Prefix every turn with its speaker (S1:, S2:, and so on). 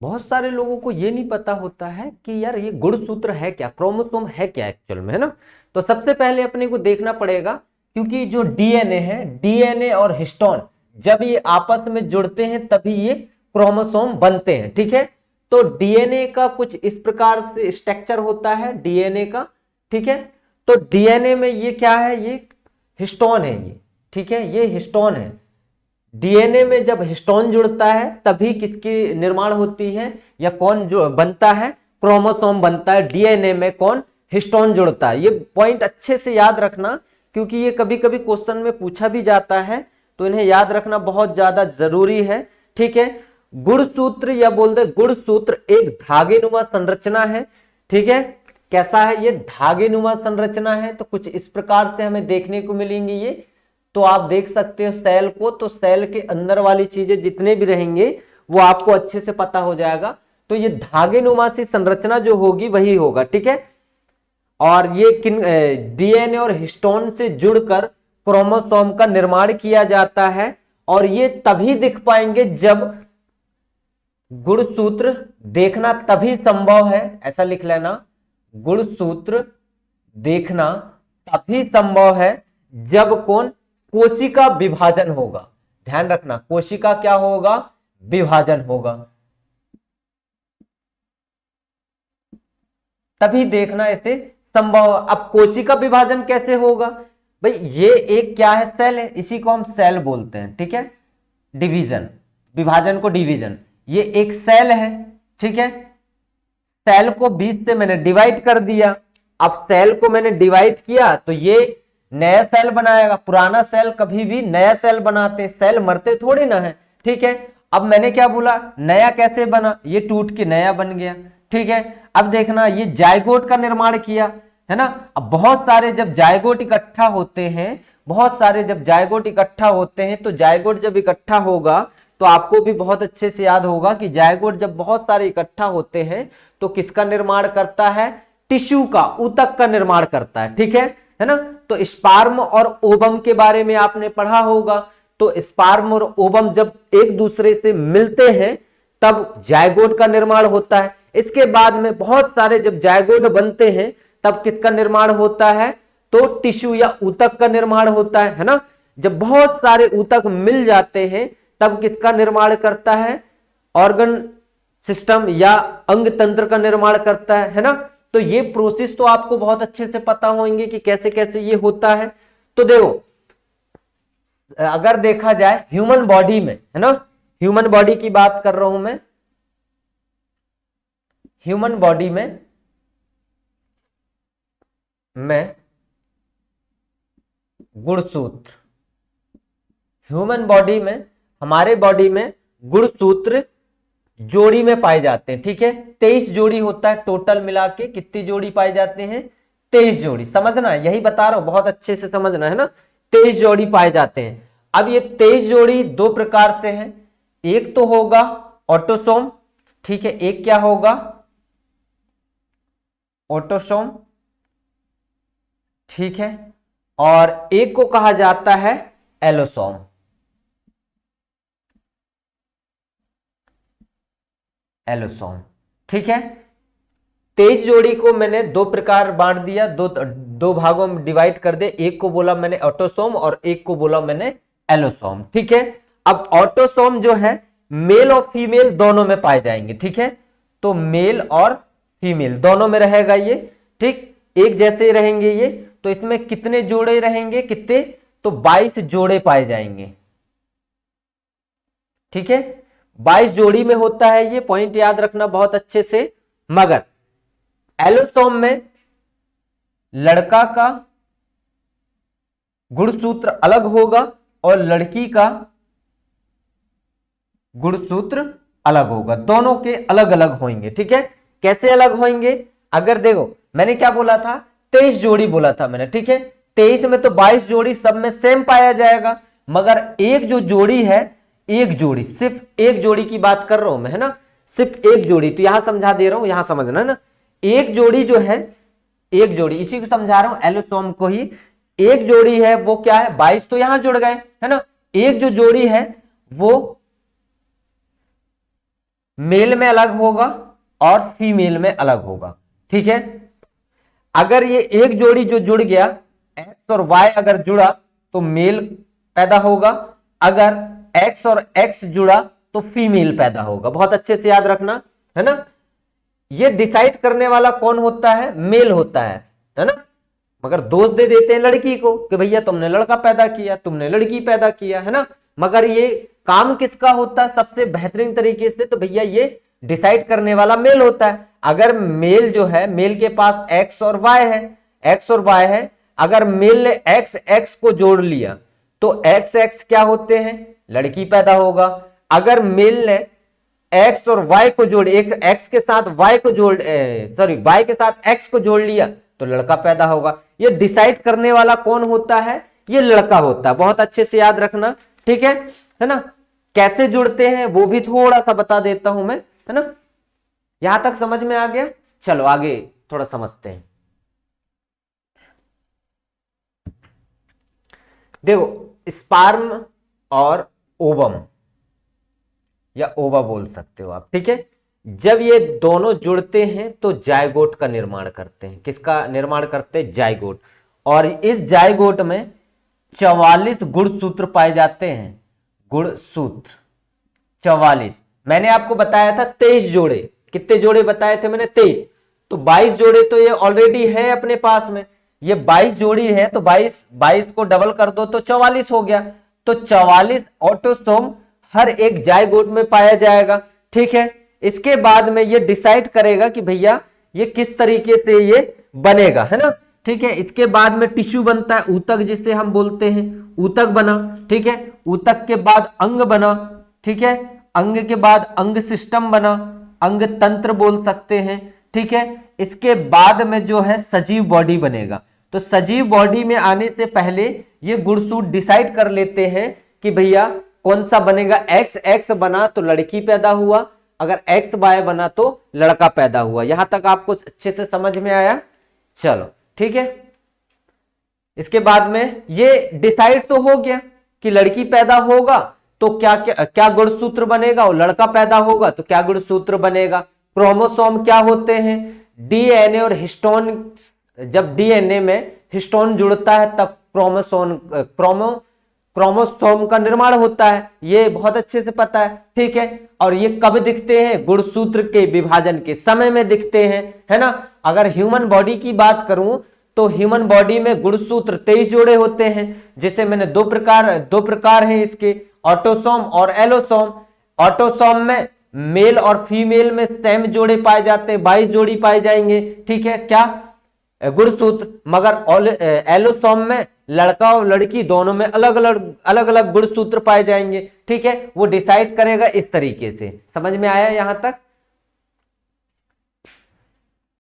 S1: बहुत सारे लोगों को ये नहीं पता होता है कि यार ये गुणसूत्र है क्या, क्रोमोसोम है क्या एक्चुअल में, है ना। तो सबसे पहले अपने को देखना पड़ेगा, क्योंकि जो डीएनए है, डीएनए और हिस्टोन जब ये आपस में जुड़ते हैं तभी ये क्रोमोसोम बनते हैं, ठीक है। तो डीएनए का कुछ इस प्रकार से स्ट्रक्चर होता है डीएनए का, ठीक है। तो डीएनए में ये क्या है, ये हिस्टोन है ये, ठीक है, ये हिस्टोन है। डीएनए में जब हिस्टोन जुड़ता है तभी किसकी निर्माण होती है, या कौन जो बनता है, क्रोमोसोम बनता है। डीएनए में कौन, हिस्टोन जुड़ता है। ये पॉइंट अच्छे से याद रखना, क्योंकि ये कभी कभी क्वेश्चन में पूछा भी जाता है, तो इन्हें याद रखना बहुत ज्यादा जरूरी है, ठीक है। गुणसूत्र या बोल दे गुणसूत्र एक धागेनुमा संरचना है, ठीक है। कैसा है ये, धागेनुमा संरचना है। तो कुछ इस प्रकार से हमें देखने को मिलेंगे ये। तो आप देख सकते हो सेल को, तो सेल के अंदर वाली चीजें जितने भी रहेंगे वो आपको अच्छे से पता हो जाएगा। तो ये धागेनुमा सी संरचना जो होगी वही होगा, ठीक है। और ये किन डीएनए और हिस्टोन से जुड़कर क्रोमोसोम का निर्माण किया जाता है। और ये तभी दिख पाएंगे जब गुणसूत्र देखना तभी संभव है, ऐसा लिख लेना, गुणसूत्र देखना तभी संभव है जब कौन, कोशिका विभाजन होगा। ध्यान रखना, कोशिका क्या होगा, विभाजन होगा, तभी देखना ऐसे संभव। अब कोशिका विभाजन कैसे होगा भाई, ये एक क्या है, सेल है, इसी को हम सेल बोलते हैं, ठीक है। डिवीजन, विभाजन को डिवीजन, ये एक सेल है, ठीक है। सेल को 20 से मैंने डिवाइड कर दिया। अब सेल को मैंने डिवाइड किया तो ये नया सेल बनाएगा। पुराना सेल कभी भी नया सेल बनाते, सेल मरते थोड़ी ना है, ठीक है। अब मैंने क्या बोला, नया कैसे बना, ये टूट के नया बन गया, ठीक है। अब देखना, ये जायगोट का निर्माण किया, है ना। अब बहुत सारे जब जायगोट इकट्ठा होते हैं, बहुत सारे जब जायगोट इकट्ठा होते हैं, तो जायगोट जब इकट्ठा होगा तो आपको भी बहुत अच्छे से याद होगा कि जायगोट जब बहुत सारे इकट्ठा होते हैं तो किसका निर्माण करता है, टिश्यू का, ऊतक का निर्माण करता है, ठीक है ना। तो स्पर्म और ओवम के बारे में आपने पढ़ा होगा। तो स्पर्म और ओवम जब एक दूसरे से मिलते हैं तब जायगोट का निर्माण होता है। इसके बाद में बहुत सारे जब जायगोट बनते हैं तब किसका निर्माण होता है, तो टिश्यू या ऊतक का निर्माण होता है ना। जब बहुत सारे ऊतक मिल जाते हैं तब किसका निर्माण करता है, ऑर्गन सिस्टम या अंग तंत्र का निर्माण करता है ना। तो ये प्रोसेस तो आपको बहुत अच्छे से पता होंगे कि कैसे कैसे ये होता है। तो देखो, अगर देखा जाए ह्यूमन बॉडी में, है ना, ह्यूमन बॉडी की बात कर रहा हूं मैं, ह्यूमन बॉडी में मैं गुणसूत्र, ह्यूमन बॉडी में, हमारे बॉडी में गुणसूत्र जोड़ी में पाए जाते हैं, ठीक है। 23 जोड़ी होता है टोटल मिला के, कितनी जोड़ी पाए जाते हैं, 23 जोड़ी। समझना, यही बता रहा हूं, बहुत अच्छे से समझना, है ना। 23 जोड़ी पाए जाते हैं। अब ये 23 जोड़ी दो प्रकार से है, एक तो होगा ऑटोसोम, ठीक है, एक क्या होगा, ऑटोसोम, ठीक है, और एक को कहा जाता है एलोसोम। एलोसोम, ठीक है। 23 जोड़ी को मैंने दो प्रकार बांट दिया, दो भागों में डिवाइड कर दे, एक को बोला मैंने ऑटोसोम और एक को बोला मैंने एलोसोम, ठीक है। अब ऑटोसोम जो है मेल और फीमेल दोनों में पाए जाएंगे, ठीक है। तो मेल और फीमेल दोनों में रहेगा ये, ठीक, एक जैसे रहेंगे ये। तो इसमें कितने जोड़े रहेंगे, कितने, तो 22 जोड़े पाए जाएंगे, ठीक है। 22 जोड़ी में होता है ये, पॉइंट याद रखना बहुत अच्छे से। मगर एलोसोम में लड़का का गुणसूत्र अलग होगा और लड़की का गुणसूत्र अलग होगा, दोनों के अलग अलग होंगे, ठीक है। कैसे अलग होंगे, अगर देखो मैंने क्या बोला था, 23 जोड़ी बोला था मैंने, ठीक है। 23 में तो 22 जोड़ी सब में सेम पाया जाएगा, मगर एक जो जोड़ी है, एक जोड़ी, सिर्फ एक जोड़ी की बात कर रहा हूं मैं, है ना, सिर्फ एक जोड़ी। तो यहां समझा दे रहा हूं, यहां समझना है ना, एक जोड़ी जो है, एक जोड़ी, इसी को समझा रहा हूं, एलोसोम को ही। एक जोड़ी है वो क्या है, 22 तो यहां जुड़ गए, है ना। एक जो जोड़ी है वो मेल में अलग होगा और फीमेल में अलग होगा। ठीक है, अगर ये एक जोड़ी जो जुड़ गया एक्स और वाई अगर जुड़ा तो मेल पैदा होगा, अगर एक्स और एक्स जुड़ा तो फीमेल पैदा होगा। बहुत अच्छे से याद रखना, है ना। ये डिसाइड करने वाला कौन होता है? मेल होता है ना। मगर दोष दे देते हैं लड़की को कि भैया तुमने लड़का पैदा किया, तुमने लड़की पैदा किया, है ना। मगर ये काम किसका होता है सबसे बेहतरीन तरीके से? तो भैया ये डिसाइड करने वाला मेल होता है। अगर मेल जो है, मेल के पास एक्स और वाई है, एक्स और वाई है, अगर मेल ने एक्स एक्स को जोड़ लिया तो एक्स एक्स क्या होते हैं? लड़की पैदा होगा। अगर मेल ने एक्स और वाई को जोड़, एक एक्स के साथ वाई को जोड़, सॉरी वाई के साथ एक्स को जोड़ लिया तो लड़का पैदा होगा। ये डिसाइड करने वाला कौन होता है? ये लड़का होता है। बहुत अच्छे से याद रखना, ठीक है ना। कैसे जुड़ते हैं वो भी थोड़ा सा बता देता हूं मैं, है ना। यहां तक समझ में आ गया? चलो आगे थोड़ा समझते हैं। देखो, स्पर्म और ओवम या ओवा बोल सकते हो आप, ठीक है। जब ये दोनों जुड़ते हैं तो जायगोट का निर्माण करते हैं। किसका निर्माण करते हैं? जायगोट। और इस जायगोट में 44 गुणसूत्र पाए जाते हैं। गुणसूत्र 44। मैंने आपको बताया था 23 जोड़े। कितने जोड़े बताए थे मैंने? 23। तो 22 जोड़े तो ये ऑलरेडी है अपने पास में। ये 22 जोड़ी है तो 22 को डबल कर दो तो 44 हो गया। तो 44 ऑटोसोम हर एक जायगोट में पाया जाएगा, ठीक है। इसके बाद में ये डिसाइड करेगा कि भैया ये किस तरीके से ये बनेगा, है ना, ठीक है। इसके बाद में टिश्यू बनता है, ऊतक जिसे हम बोलते हैं, ऊतक बना, ठीक है। ऊतक के बाद अंग बना, ठीक है। अंग के बाद अंग सिस्टम बना, अंग तंत्र बोल सकते हैं, ठीक है। इसके बाद में जो है सजीव बॉडी बनेगा। तो सजीव बॉडी में आने से पहले ये गुणसूत्र डिसाइड कर लेते हैं कि भैया कौन सा बनेगा। एक्स एक्स बना तो लड़की पैदा हुआ, अगर एक्स वाई बना तो लड़का पैदा हुआ। यहां तक आपको अच्छे से समझ में आया? चलो ठीक है। इसके बाद में ये डिसाइड तो हो गया कि लड़की पैदा होगा तो क्या क्या, क्या गुणसूत्र बनेगा, और लड़का पैदा होगा तो क्या गुणसूत्र बनेगा। क्रोमोसोम क्या होते हैं? डीएनए और हिस्टोन। जब डीएनए में हिस्टोन जुड़ता है तब क्रोमोसोम का निर्माण होता है। ये बहुत अच्छे से पता है, ठीक है। और ये कब दिखते हैं? गुणसूत्र के विभाजन के समय में दिखते हैं, है ना। अगर ह्यूमन बॉडी की बात करूं तो ह्यूमन बॉडी में गुणसूत्र 23 जोड़े होते हैं, जिसे मैंने दो प्रकार हैं इसके, ऑटोसोम और एलोसोम। ऑटोसोम में मेल और फीमेल में सेम जोड़े पाए जाते हैं, 22 जोड़ी पाए जाएंगे, ठीक है, क्या गुणसूत्र। मगर एलोसोम में लड़का और लड़की दोनों में अलग अलग गुणसूत्र पाए जाएंगे, ठीक है। वो डिसाइड करेगा इस तरीके से। समझ में आया यहां तक?